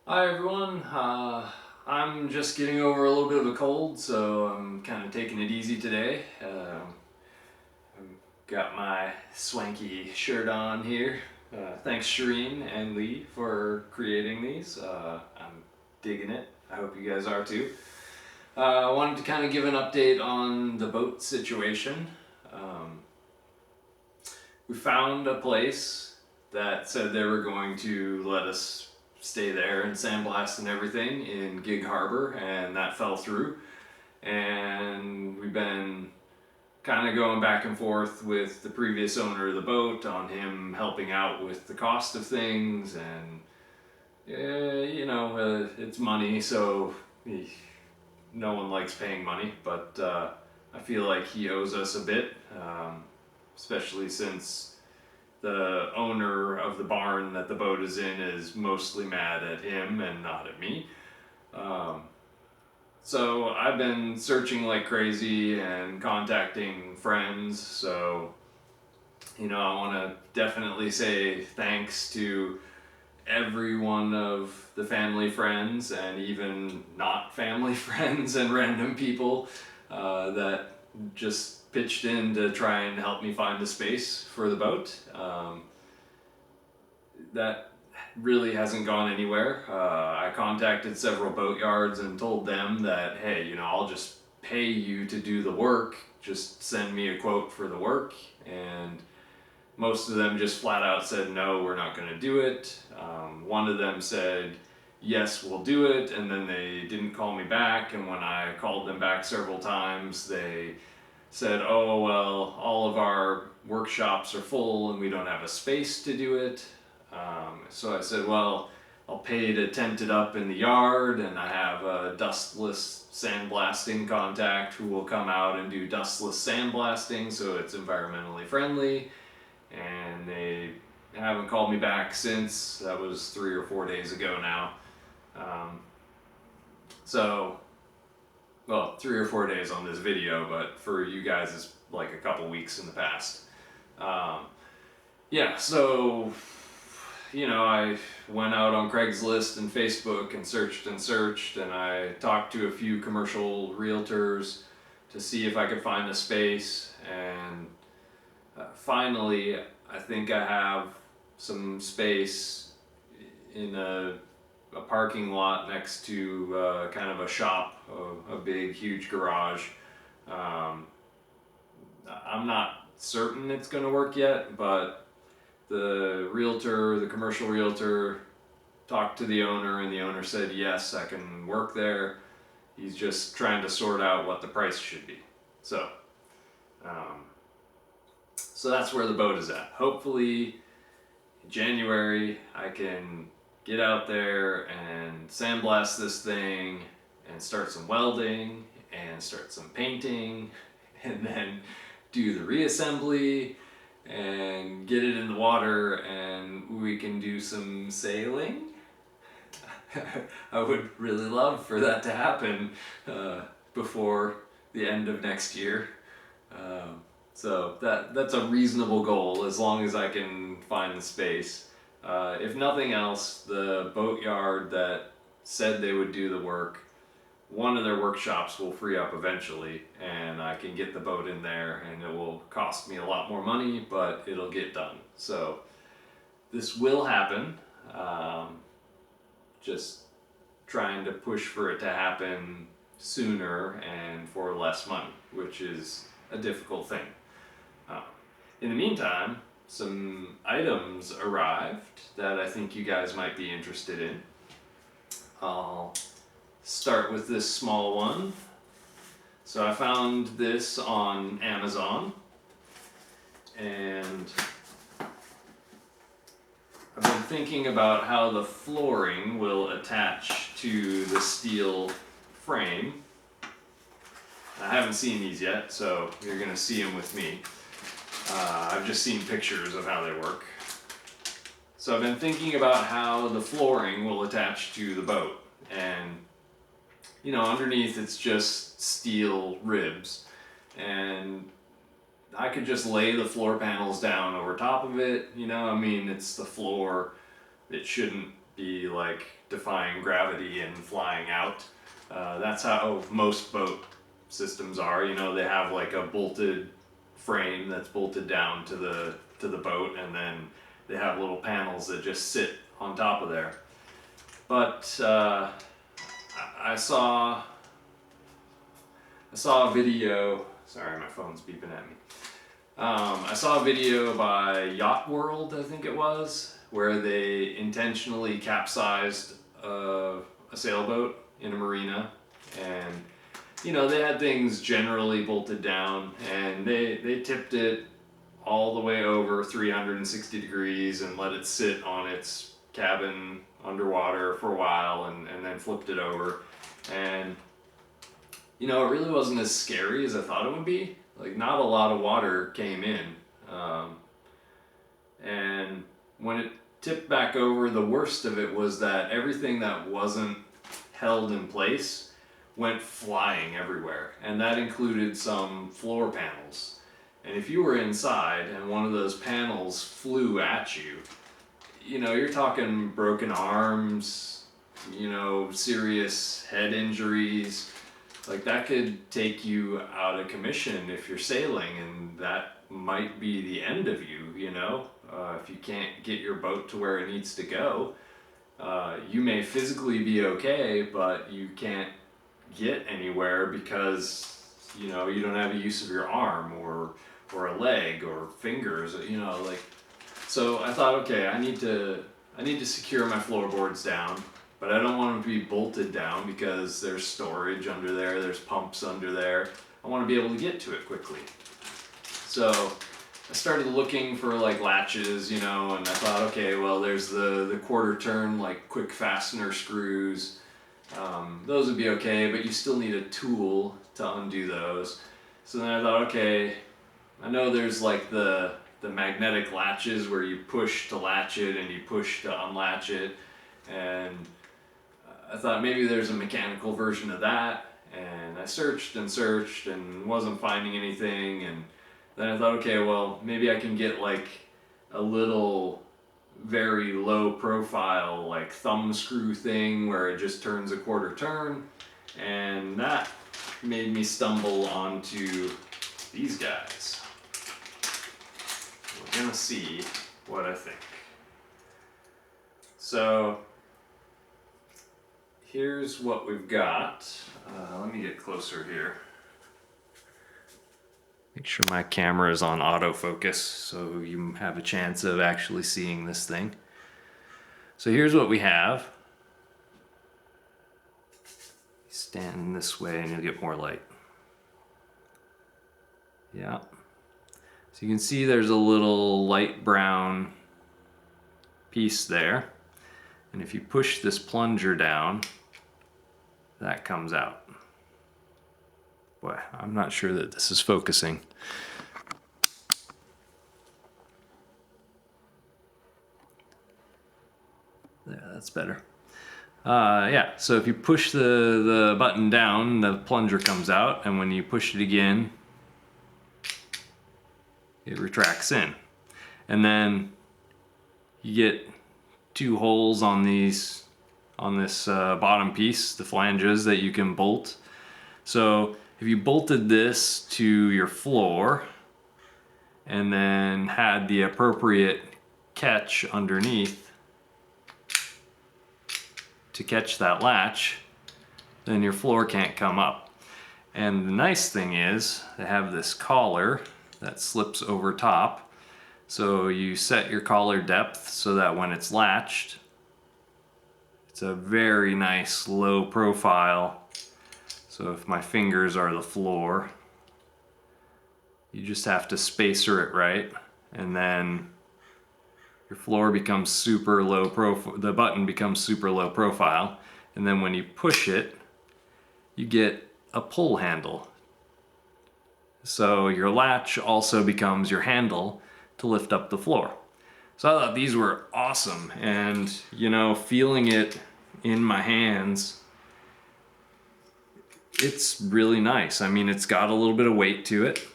Hi everyone, I'm just getting over a little bit of a cold, so I'm kind of taking it easy today. I've got my swanky shirt on here. Thanks Shireen and Lee for creating these. I'm digging it. I hope you guys are too. I wanted to kind of give an update on the boat situation. Um, we found a place that said they were going to let us stay there and sandblast and everything in Gig Harbor, and that fell through. And we've been kind of going back and forth with the previous owner of the boat on him helping out with the cost of things, and it's money, so no one likes paying money, but I feel like he owes us a bit, especially since the owner of the barn that the boat is in is mostly mad at him and not at me. Um, so I've been searching like crazy and contacting friends. So, I want to definitely say thanks to every one of the family friends and even not family friends and random people that just pitched in to try and help me find a space for the boat. That really hasn't gone anywhere. I contacted several boat yards and told them that, hey, I'll just pay you to do the work. Just send me a quote for the work. And most of them just flat out said, no, we're not going to do it. One of them said, yes, we'll do it. And then they didn't call me back. And when I called them back several times, they said, oh, well, all of our workshops are full and we don't have a space to do it. So I said, well, I'll pay to tent it up in the yard, and I have a dustless sandblasting contact who will come out and do dustless sandblasting, so it's environmentally friendly. And they haven't called me back since. That was 3 or 4 days ago now. So, well, 3 or 4 days on this video, but for you guys it's like a couple weeks in the past. Yeah, so I went out on Craigslist and Facebook and searched, and I talked to a few commercial realtors to see if I could find a space. And finally, I think I have some space in a parking lot next to kind of a shop, a big, huge garage. I'm not certain it's going to work yet, but the commercial realtor, talked to the owner, and the owner said, yes, I can work there. He's just trying to sort out what the price should be. So that's where the boat is at. Hopefully, in January, I can get out there and sandblast this thing and start some welding and start some painting and then do the reassembly and get it in the water, and we can do some sailing. I would really love for that to happen before the end of next year. So that's a reasonable goal, as long as I can find the space. If nothing else, the boatyard that said they would do the work, one of their workshops will free up eventually, and I can get the boat in there, and it will cost me a lot more money, but it'll get done. So this will happen. Just trying to push for it to happen sooner and for less money, which is a difficult thing. In the meantime, some items arrived that I think you guys might be interested in. I'll start with this small one. So I found this on Amazon, and I've been thinking about how the flooring will attach to the steel frame. I haven't seen these yet, so you're going to see them with me. I've just seen pictures of how they work. So I've been thinking about how the flooring will attach to the boat. And underneath it's just steel ribs, and I could just lay the floor panels down over top of it. It's the floor. It shouldn't be like defying gravity and flying out. That's how most boat systems are. You know, they have like a bolted frame that's bolted down to the boat, and then they have little panels that just sit on top of there. But I saw a video. Sorry, my phone's beeping at me. I saw a video by Yacht World, I think it was, where they intentionally capsized a sailboat in a marina, and you know, they had things generally bolted down, and they tipped it all the way over 360 degrees and let it sit on its cabin underwater for a while, and then flipped it over. And you know, it really wasn't as scary as I thought it would be. Like, not a lot of water came in. And when it tipped back over, the worst of it was that everything that wasn't held in place went flying everywhere. And that included some floor panels. And if you were inside and one of those panels flew at you, you know, you're talking broken arms, you know, serious head injuries. Like, that could take you out of commission if you're sailing, and that might be the end of you, you know? If you can't get your boat to where it needs to go, you may physically be okay, but you can't get anywhere because, you know, you don't have a use of your arm or a leg or fingers, you know, like. So I thought, okay, I need to secure my floorboards down. But I don't want them to be bolted down because there's storage under there, there's pumps under there. I want to be able to get to it quickly. So I started looking for like latches, you know, and I thought, okay, well, there's the quarter turn, like quick fastener screws. Those would be okay, but you still need a tool to undo those. So then I thought, okay, I know there's like the magnetic latches where you push to latch it and you push to unlatch it. And I thought maybe there's a mechanical version of that, and I searched and wasn't finding anything. And then I thought, okay, well, maybe I can get like a little very low profile like thumb screw thing where it just turns a quarter turn, and that made me stumble onto these guys. We're gonna see what I think. So here's what we've got. Let me get closer here. Make sure my camera is on autofocus so you have a chance of actually seeing this thing. So here's what we have. Stand this way and you'll get more light. Yeah. So you can see there's a little light brown piece there. And if you push this plunger down, that comes out. Boy, I'm not sure that this is focusing. There, that's better. Yeah, so if you push the button down, the plunger comes out, and when you push it again, it retracts in. And then you get two holes on this bottom piece, the flanges that you can bolt. So if you bolted this to your floor and then had the appropriate catch underneath to catch that latch, then your floor can't come up. And the nice thing is they have this collar that slips over top. So you set your collar depth so that when it's latched, it's a very nice low profile. So if my fingers are the floor, you just have to spacer it right, and then your floor becomes super low profile, the button becomes super low profile, and then when you push it, you get a pull handle. So your latch also becomes your handle to lift up the floor. So I thought these were awesome, and you know, feeling it in my hands, it's really nice. I mean, it's got a little bit of weight to it,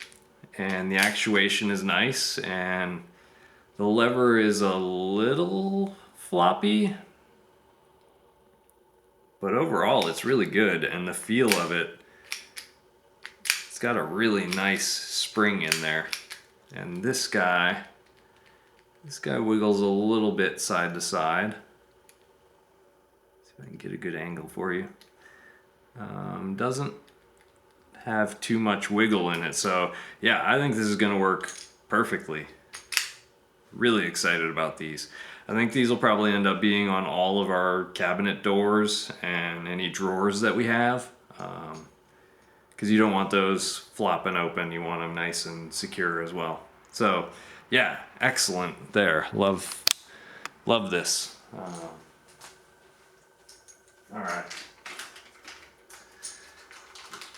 and the actuation is nice, and the lever is a little floppy, but overall it's really good, and the feel of it, it's got a really nice spring in there. And this guy wiggles a little bit side to side. See if I can get a good angle for you. Doesn't have too much wiggle in it, so yeah, I think this is gonna work perfectly. Really excited about these. I think these will probably end up being on all of our cabinet doors and any drawers that we have, because you don't want those flopping open. You want them nice and secure as well. So yeah, excellent there. Love this. All right.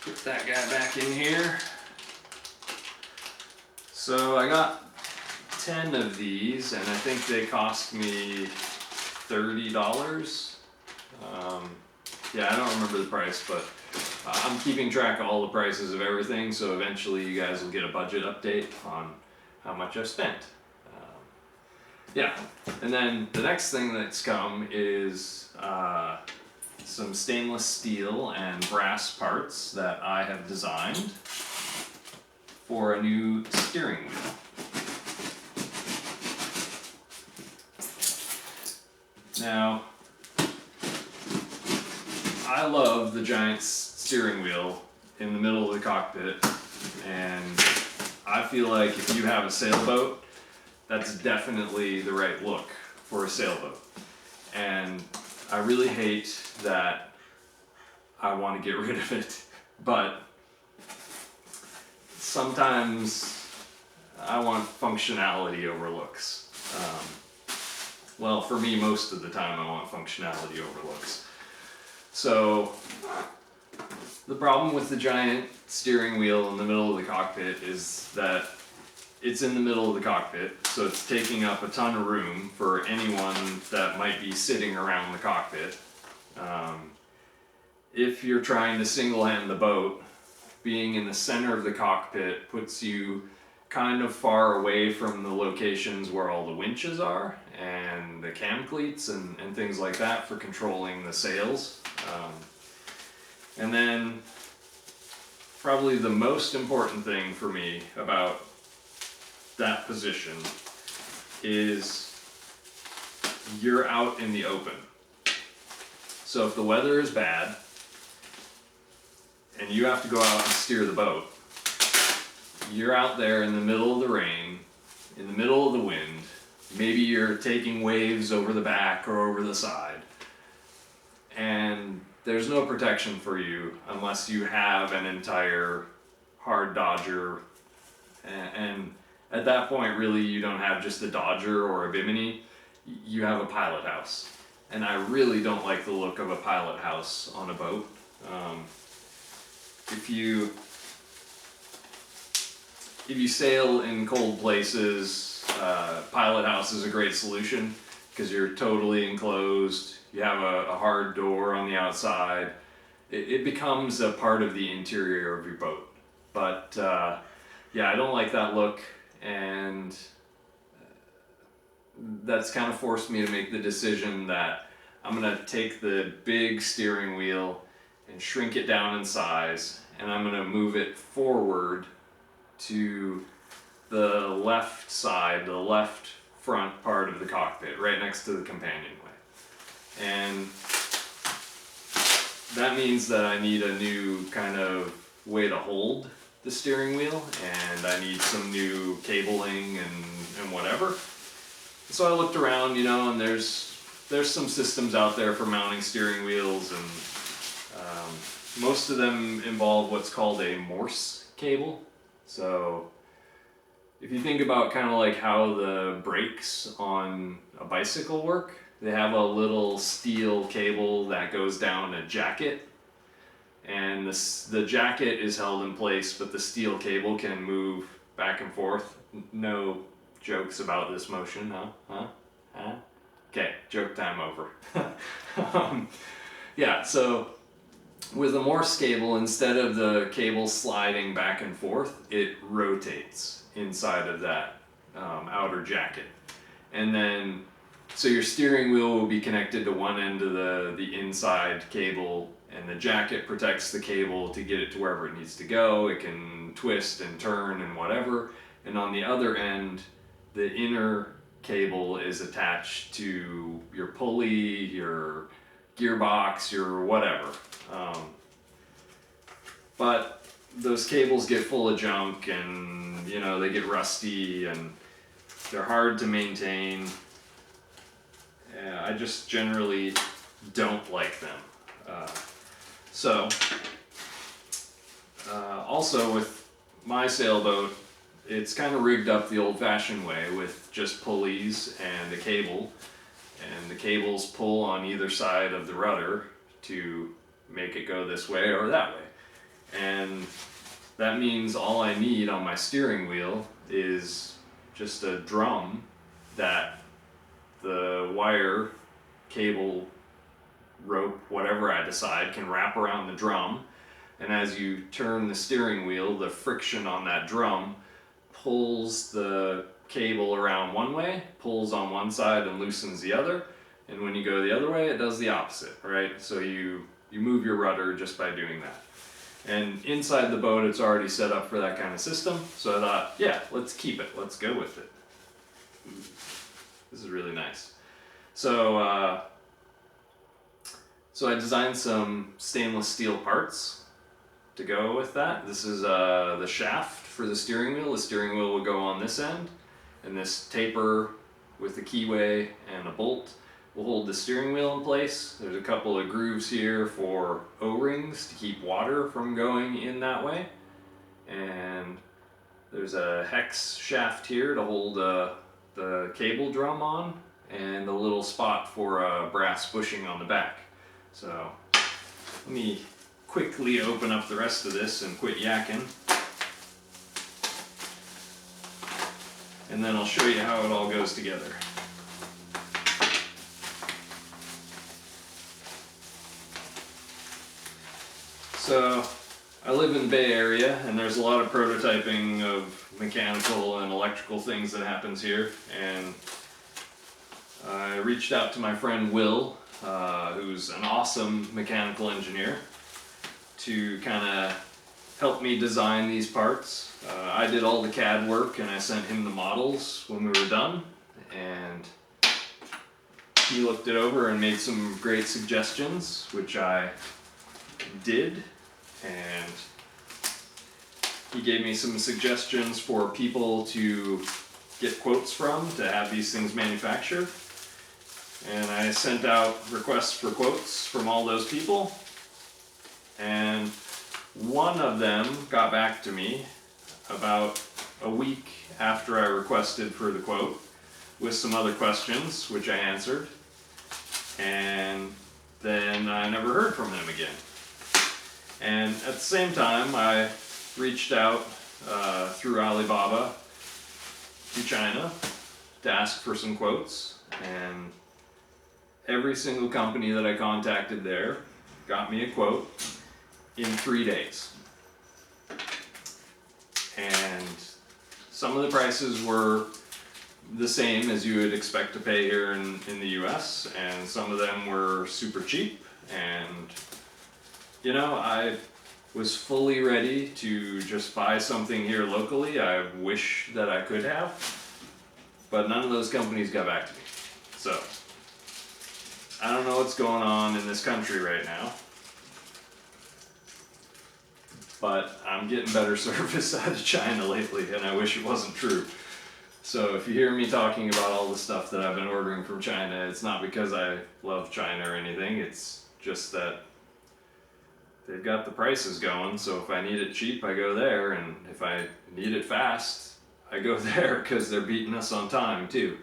Put that guy back in here. So I got 10 of these, and I think they cost me $30. Yeah, I don't remember the price, but I'm keeping track of all the prices of everything, so eventually you guys will get a budget update on how much I've spent. Yeah, and then the next thing that's come is some stainless steel and brass parts that I have designed for a new steering wheel. Now, I love the giant steering wheel in the middle of the cockpit, and I feel like if you have a sailboat, that's definitely the right look for a sailboat. And I really hate that I want to get rid of it, but sometimes I want functionality over looks. Well, for me, most of the time I want functionality over looks. So the problem with the giant steering wheel in the middle of the cockpit is that it's in the middle of the cockpit, so it's taking up a ton of room for anyone that might be sitting around the cockpit. If you're trying to single-hand the boat, being in the center of the cockpit puts you kind of far away from the locations where all the winches are and the cam cleats and things like that for controlling the sails. And then probably the most important thing for me about that position is you're out in the open. So if the weather is bad and you have to go out and steer the boat, you're out there in the middle of the rain, in the middle of the wind, maybe you're taking waves over the back or over the side, and there's no protection for you unless you have an entire hard Dodger, and at that point really you don't have just a Dodger or a Bimini, you have a pilot house. And I really don't like the look of a pilot house on a boat. If you sail in cold places, pilot house is a great solution because you're totally enclosed. You have a hard door on the outside. It becomes a part of the interior of your boat. But yeah, I don't like that look, and that's kind of forced me to make the decision that I'm gonna take the big steering wheel and shrink it down in size, and I'm gonna move it forward to the left side, the left front part of the cockpit, right next to the companionway. And that means that I need a new kind of way to hold the steering wheel, and I need some new cabling and whatever. So I looked around, and there's some systems out there for mounting steering wheels, and most of them involve what's called a Morse cable. So if you think about kind of like how the brakes on a bicycle work, they have a little steel cable that goes down a jacket, and the jacket is held in place, but the steel cable can move back and forth. No jokes about this motion, huh? Okay, joke time over. Yeah, so with a Morse cable, instead of the cable sliding back and forth, it rotates inside of that outer jacket. And then So your steering wheel will be connected to one end of the inside cable, and the jacket protects the cable to get it to wherever it needs to go. It can twist and turn and whatever. And on the other end, the inner cable is attached to your pulley, your gearbox, your whatever. But those cables get full of junk, and you know, they get rusty and they're hard to maintain. I just generally don't like them. Also with my sailboat, it's kind of rigged up the old-fashioned way with just pulleys and a cable, and the cables pull on either side of the rudder to make it go this way or that way. And that means all I need on my steering wheel is just a drum that the wire, cable, rope, whatever I decide, can wrap around the drum. And as you turn the steering wheel, the friction on that drum pulls the cable around one way, pulls on one side and loosens the other. And when you go the other way, it does the opposite, right? So you move your rudder just by doing that. And inside the boat, it's already set up for that kind of system. So I thought, yeah, let's keep it. Let's go with it. This is really nice. So I designed some stainless steel parts to go with that. This is the shaft for the steering wheel. The steering wheel will go on this end, and this taper with a keyway and a bolt will hold the steering wheel in place. There's a couple of grooves here for O-rings to keep water from going in that way. And there's a hex shaft here to hold the cable drum on, and a little spot for a brass bushing on the back. So let me quickly open up the rest of this and quit yakking. And then I'll show you how it all goes together. So I live in the Bay Area, and there's a lot of prototyping of mechanical and electrical things that happens here. And I reached out to my friend Will, who's an awesome mechanical engineer, to kind of help me design these parts. I did all the CAD work, and I sent him the models when we were done, and he looked it over and made some great suggestions, which I did. And he gave me some suggestions for people to get quotes from to have these things manufactured. And I sent out requests for quotes from all those people. And one of them got back to me about a week after I requested for the quote with some other questions, which I answered. And then I never heard from him again. And at the same time, I reached out through Alibaba to China to ask for some quotes, and every single company that I contacted there got me a quote in 3 days. And some of the prices were the same as you would expect to pay here in the US, and some of them were super cheap. And you know, I was fully ready to just buy something here locally. I wish that I could have, but none of those companies got back to me. So I don't know what's going on in this country right now, but I'm getting better service out of China lately, and I wish it wasn't true. So if you hear me talking about all the stuff that I've been ordering from China, it's not because I love China or anything. It's just that they've got the prices going, so if I need it cheap, I go there, and if I need it fast, I go there, because they're beating us on time too.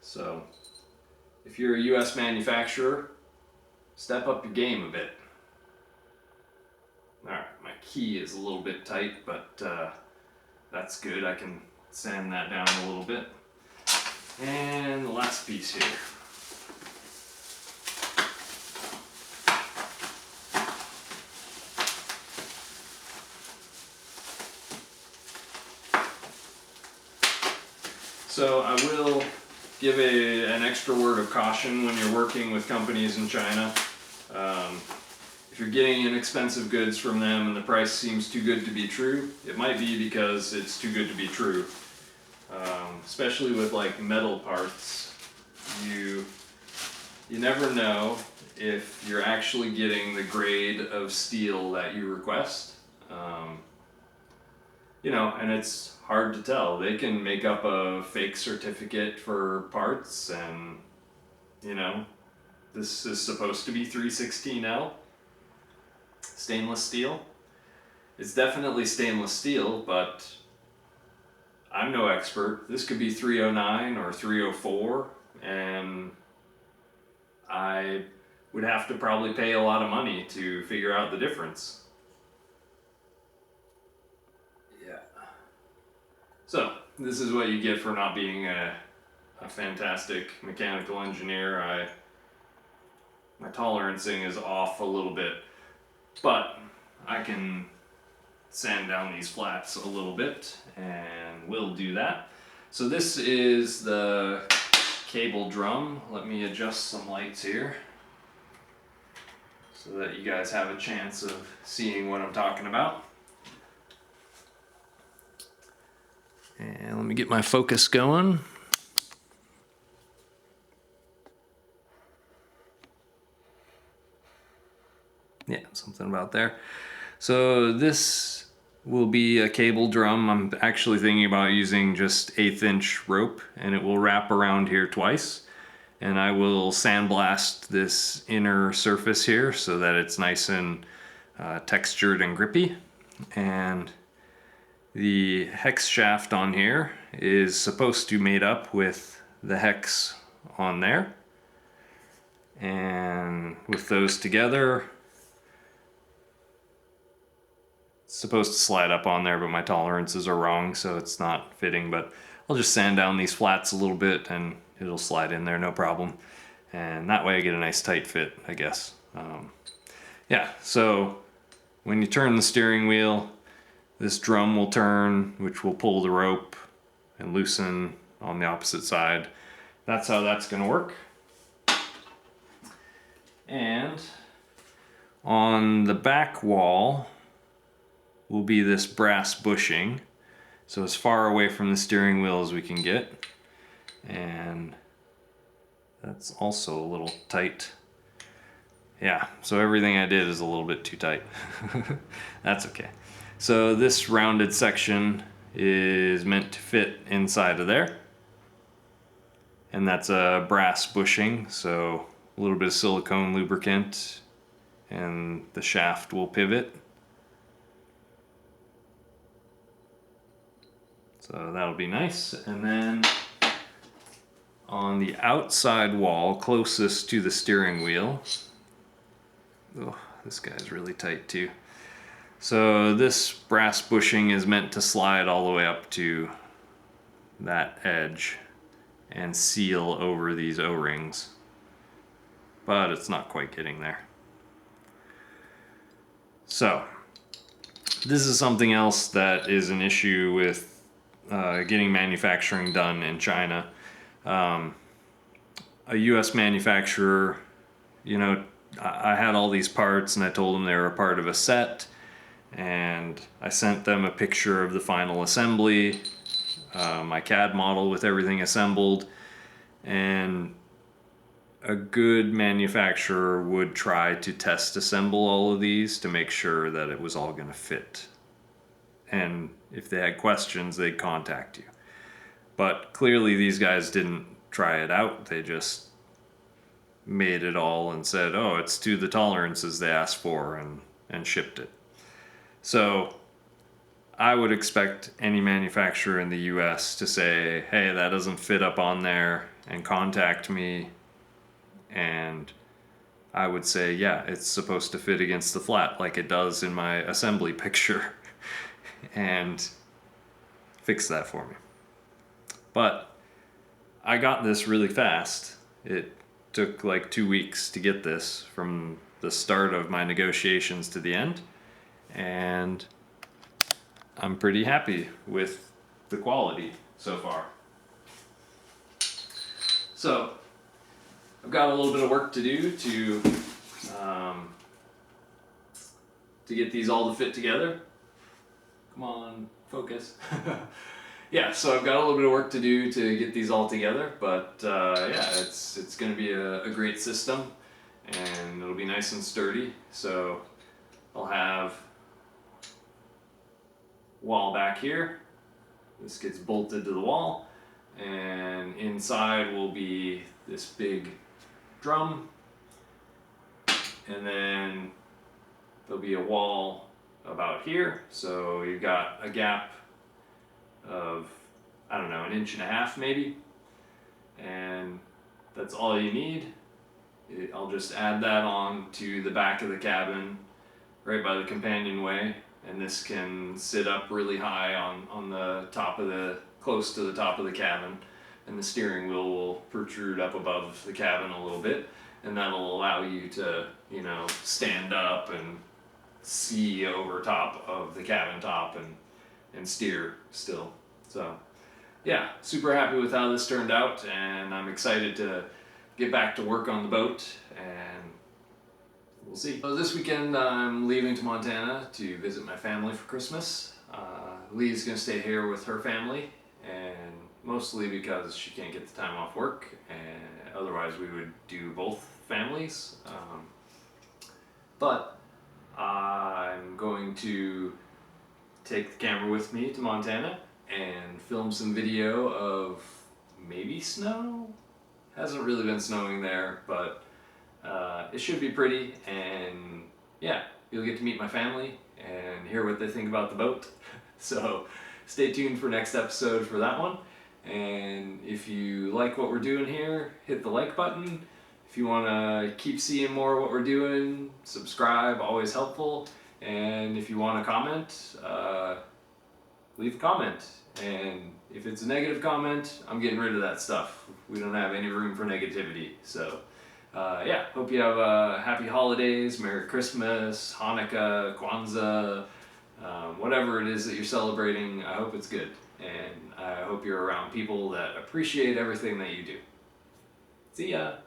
So if you're a US manufacturer, step up your game a bit. Alright, my key is a little bit tight, but that's good. I can sand that down a little bit. And the last piece here. So I will give an extra word of caution when you're working with companies in China. If you're getting inexpensive goods from them and the price seems too good to be true, it might be because it's too good to be true. Especially with like metal parts, you never know if you're actually getting the grade of steel that you request. You know, and it's hard to tell. They can make up a fake certificate for parts, and you know, this is supposed to be 316L stainless steel. It's definitely stainless steel, but I'm no expert. This could be 309 or 304, and I would have to probably pay a lot of money to figure out the difference. Yeah. So, this is what you get for not being a fantastic mechanical engineer. My tolerancing is off a little bit, but I can sand down these flats a little bit, and we'll do that. So this is the cable drum. Let me adjust some lights here so that you guys have a chance of seeing what I'm talking about. And let me get my focus going. Yeah, something about there. So this will be a cable drum. I'm actually thinking about using just 1/8 inch rope, and it will wrap around here twice. And I will sandblast this inner surface here so that it's nice and textured and grippy. And the hex shaft on here is supposed to mate up with the hex on there. And with those together, it's supposed to slide up on there, but my tolerances are wrong, so it's not fitting. But I'll just sand down these flats a little bit and it'll slide in there, no problem. And that way I get a nice tight fit, I guess. Yeah, so when you turn the steering wheel, this drum will turn, which will pull the rope and loosen on the opposite side. That's how that's gonna work. And on the back wall will be this brass bushing, so as far away from the steering wheel as we can get. And that's also a little tight. Yeah, so everything I did is a little bit too tight. That's okay. So this rounded section is meant to fit inside of there. And that's a brass bushing, so a little bit of silicone lubricant, and the shaft will pivot. So that'll be nice. And then on the outside wall closest to the steering wheel, oh, this guy's really tight too. So this brass bushing is meant to slide all the way up to that edge and seal over these O-rings, but it's not quite getting there. So this is something else that is an issue with getting manufacturing done in China. A US manufacturer, you know, I had all these parts and I told them they were a part of a set, and I sent them a picture of the final assembly, my CAD model with everything assembled, and a good manufacturer would try to test assemble all of these to make sure that it was all going to fit. And if they had questions, they'd contact you. But clearly these guys didn't try it out. They just made it all and said, oh, it's to the tolerances they asked for, and shipped it. So I would expect any manufacturer in the US to say, hey, that doesn't fit up on there, and contact me. And I would say, yeah, it's supposed to fit against the flat like it does in my assembly picture, and fix that for me. But I got this really fast. It took like 2 weeks to get this from the start of my negotiations to the end, and I'm pretty happy with the quality so far. So I've got a little bit of work to do to get these all to fit together. Come on, focus. Yeah, so I've got a little bit of work to do to get these all together, but yeah, it's going to be a great system, and it'll be nice and sturdy. So I'll have wall back here. This gets bolted to the wall, and inside will be this big drum, and then there'll be a wall about here. So you've got a gap of, I don't know, 1.5 inches maybe, and that's all you need. I'll just add that on to the back of the cabin right by the companionway, and this can sit up really high on the top of close to the top of the cabin, and the steering wheel will protrude up above the cabin a little bit, and that'll allow you to, you know, stand up and see over top of the cabin top and steer still. So yeah, super happy with how this turned out, and I'm excited to get back to work on the boat, and we'll see. So this weekend I'm leaving to Montana to visit my family for Christmas. Lee's gonna stay here with her family, and mostly because she can't get the time off work, and otherwise we would do both families. But I'm going to take the camera with me to Montana and film some video of maybe snow. Hasn't really been snowing there, but it should be pretty, and yeah, you'll get to meet my family and hear what they think about the boat. So stay tuned for next episode for that one, and if you like what we're doing here, hit the like button. If you want to keep seeing more of what we're doing, subscribe, always helpful. And if you want to comment, leave a comment. And if it's a negative comment, I'm getting rid of that stuff. We don't have any room for negativity. So yeah, hope you have happy holidays, Merry Christmas, Hanukkah, Kwanzaa, whatever it is that you're celebrating. I hope it's good. And I hope you're around people that appreciate everything that you do. See ya.